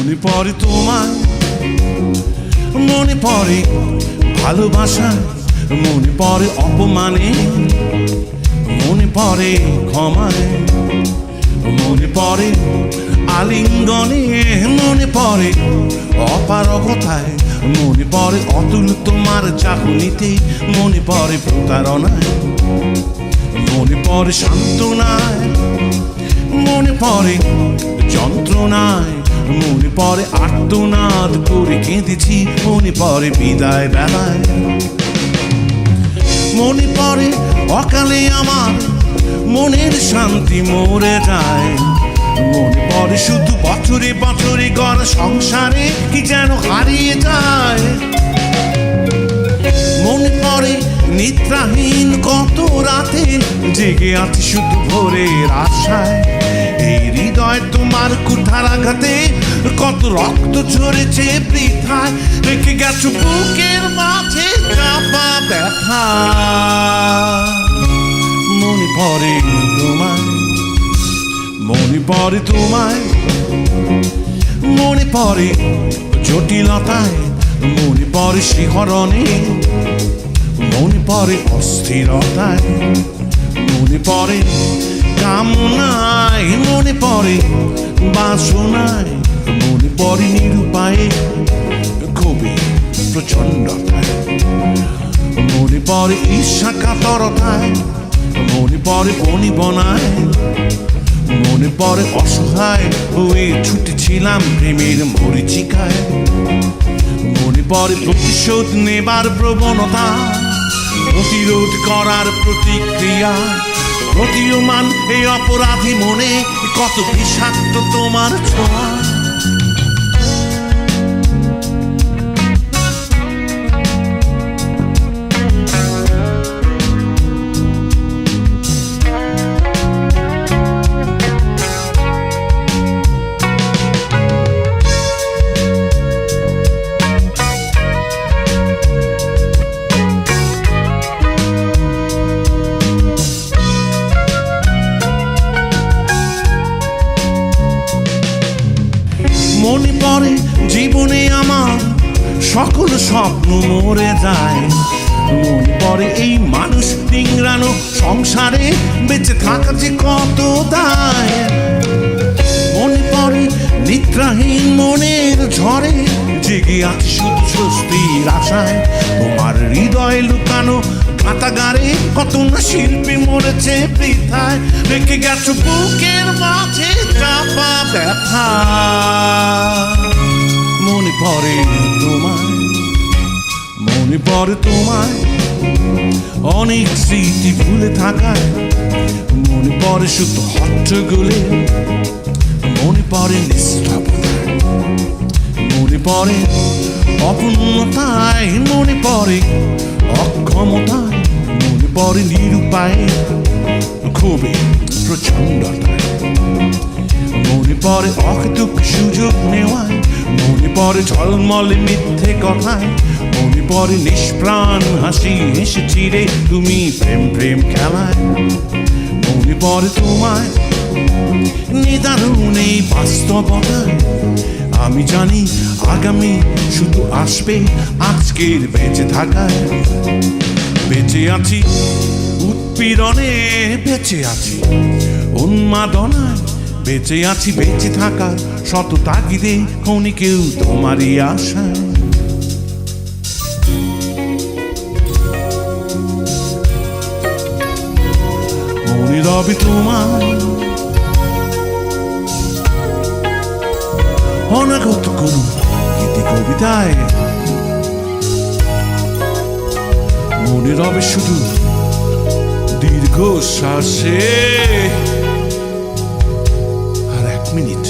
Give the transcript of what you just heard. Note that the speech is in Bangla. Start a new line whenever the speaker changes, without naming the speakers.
মনে পড়ে তোমায়, মনে পড়ে ভালোবাসায়, মনে পড়ে অপমানে, মনে পড়ে ক্ষমায়, মনে পড়ে আলিঙ্গনে, মনে পড়ে অপারগতায়, মনে পড়ে অতুল তোমার চাহনিতে, মনে পড়ে প্রতারণায়, মনে পড়ে সান্ত্বনায়, মনে পড়ে যন্ত্রণায়, মনে পড়ে আর্তনাদ করে কেঁদেছি, মনে পড়ে বিদায় বেলায়, মনে পড়ে অকালে আমার মনের শান্তি মরে যায়, মনে পড়ে শুধু বছরে বছরে গড়া সংসারে কি যেন হারিয়ে যায়, মনে পড়ে নিদ্রাহীন কত রাতে জেগে আছি শুধু ভোরের আশায়, এই হৃদয় তোমার কুঠার আঘাতে কত রক্ত ঝরেছে বৃথায়, রেখে গেছো বুকের মাঝে চাপা ব্যথা, মনে পড়ে তোমায়, মনে পড়ে তোমায়, মনে পড়ে জটিলতায়, মনে পড়ে শিহরণে, মনে পড়ে অস্থিরতায়, মনে পড়ে কামনায়, মনে পড়ে বাসনায়, মনে পড়ে নিরুপায়ে খুবই প্রচণ্ডতায়, মনে পড়ে ঈর্ষা কাতরতায়, মনে পড়ে বনিবনায়, মনে পড়ে অসহায় হয়ে ছুটেছিলাম প্রেমের মরীচিকায়, মনে পড়ে প্রতিশোধ নেবার প্রবণতা, প্রতিরোধ করার প্রতিক্রিয়া, প্রতীয়মান এই অপরাধী মনে কত বিষাক্ত তোমার ছোঁয়া, মনে পড়ে জীবনে আমার সকল স্বপ্ন মরে যায়, মনে পড়ে এই মানুষ নিংড়ানো সংসারে বেঁচে থাকা যে কত দায়, মনে পড়ে নিদ্রাহীন মনের ঝড়ে জেগে আছে শুধু স্বস্তির আশায়, তোমার হৃদয়ে লুকানো কাতাগারে কত না শিল্পী মরেছে বৃথায়, রেখে গেছো বুকের মাঝে চাপা ব্যথা, মনে পড়ে তোমায়, মনে পড়ে তোমায়, অনেক স্মৃতি ভুলে থাকায়, মনে পড়ে শুধু হট্টগোলে, মনে পড়ে নিস্তব্ধতায়, মনে পড়ে অপূর্ণতায়, মনে পড়ে অক্ষমতায়, মনে পড়ে নিরুপায়ে খুবই প্রচণ্ডতায়, মনে পড়ে অহেতুক সুযোগ নেওয়ায়, মনে পড়ে ঝলমলে মিথ্যে কথায়, মনে পড়ে নিষ্প্রাণ হাসি হেসেছি রে তুমি প্রেম প্রেম খেলায়, মনে পড়ে তোমায় নিদারুণ এই বাস্তবতায়, আমি জানি আগামী শুধু আসবে আজকের বেঁচে থাকায়, বেঁচে আছি উৎপীড়নে, বেঁচে আছি উন্মাদনায়, বেঁচে আছি বেঁচে থাকার শত তাগিদে ক্ষণিকেও তোমারই আশায়, মনে রবে তোমায় অনাগত কোন গীতি কবিতায়, মনে রবে শুধু দীর্ঘ শ্বাসে আর 1 মিনিট